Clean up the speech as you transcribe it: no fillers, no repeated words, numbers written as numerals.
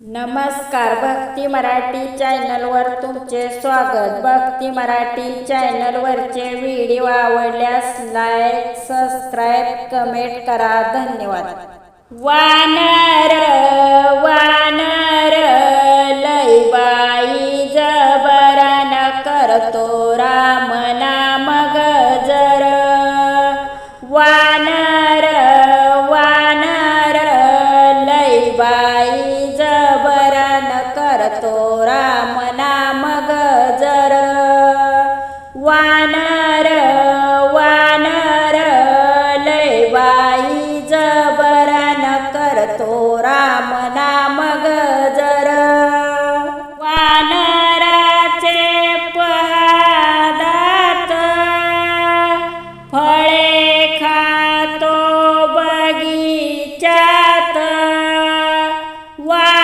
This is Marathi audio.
नमस्कार, भक्ती मराठी चॅनलवर तुमचे स्वागत. भक्ती मराठी चॅनलवरचे व्हिडिओ आवडल्यास लाईक, सबस्क्राईब, कमेंट करा. धन्यवाद. वानर वानर लई बाई जबरान करतो राम नाम गजर. वानर वानर लई बाई जबरान करतो राम नाम गजर. वानर